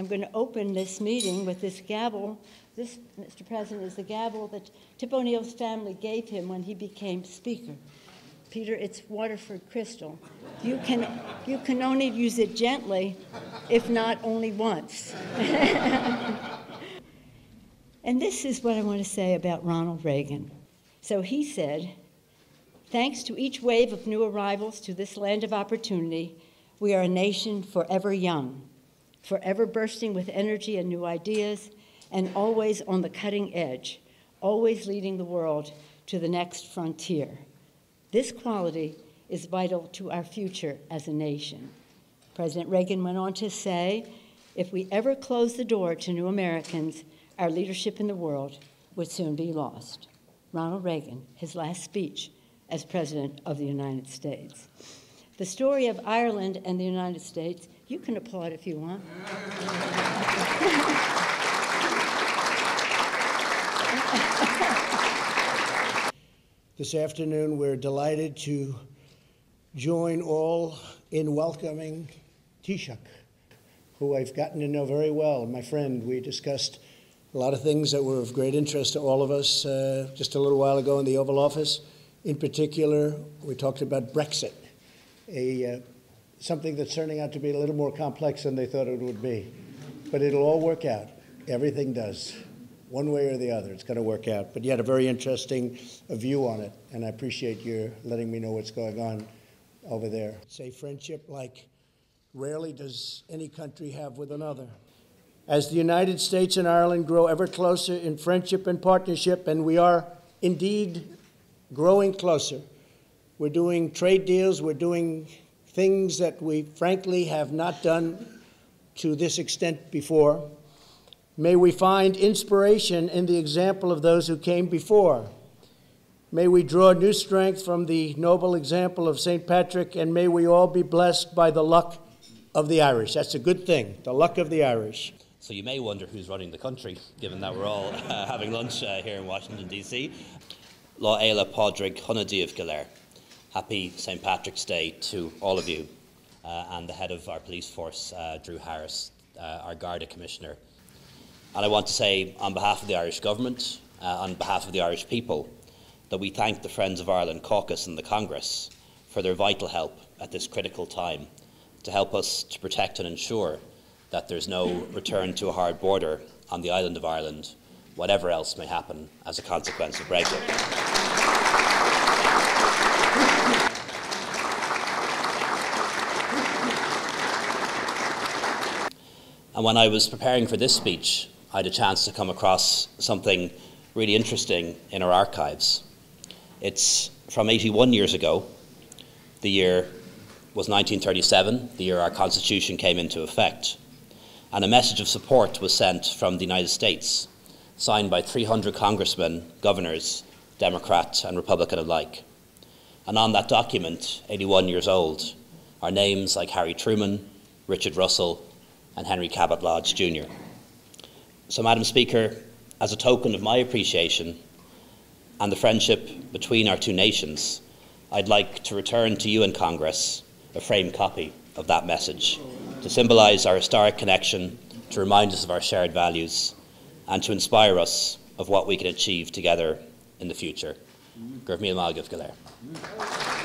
I'm going to open this meeting with this gavel. This, Mr. President, is the gavel that Tip O'Neill's family gave him when he became Speaker. Peter, it's Waterford crystal. You can only use it gently, if not only once. And this is what I want to say about Ronald Reagan. So he said, "Thanks to each wave of new arrivals to this land of opportunity, we are a nation forever young, forever bursting with energy and new ideas, and always on the cutting edge, always leading the world to the next frontier. This quality is vital to our future as a nation." President Reagan went on to say, "If we ever close the door to new Americans, our leadership in the world would soon be lost." Ronald Reagan, his last speech as President of the United States. The story of Ireland and the United States, you can applaud if you want. This afternoon, we're delighted to join all in welcoming Taoiseach, who I've gotten to know very well, my friend. We discussed a lot of things that were of great interest to all of us just a little while ago in the Oval Office. In particular, we talked about Brexit, something that's turning out to be a little more complex than they thought it would be. But it'll all work out. Everything does. One way or the other, it's going to work out. But you had a very interesting view on it, and I appreciate your letting me know what's going on over there. Say friendship like rarely does any country have with another. As the United States and Ireland grow ever closer in friendship and partnership, and we are indeed growing closer, we're doing trade deals, we're doing things that we frankly have not done to this extent before. May we find inspiration in the example of those who came before. May we draw new strength from the noble example of St. Patrick, and may we all be blessed by the luck of the Irish. That's a good thing, the luck of the Irish. So you may wonder who's running the country, given that we're all having lunch here in Washington, D.C. Lá Éile Pádraig Honadíobh Galer. Happy St. Patrick's Day to all of you, and the head of our police force, Drew Harris, our Garda Commissioner. And I want to say, on behalf of the Irish Government, on behalf of the Irish people, that we thank the Friends of Ireland caucus and the Congress for their vital help at this critical time to help us to protect and ensure that there's no return to a hard border on the island of Ireland, whatever else may happen as a consequence of Brexit. And when I was preparing for this speech, I had a chance to come across something really interesting in our archives. It's from 81 years ago. The year was 1937, the year our Constitution came into effect. And a message of support was sent from the United States, signed by 300 congressmen, governors, Democrat and Republican alike. And on that document, 81 years old, are names like Harry Truman, Richard Russell, and Henry Cabot Lodge Jr. So, Madam Speaker, as a token of my appreciation and the friendship between our two nations, I'd like to return to you in Congress a framed copy of that message to symbolise our historic connection, to remind us of our shared values, and to inspire us of what we can achieve together in the future. Gurb míle maith agaibh go léir.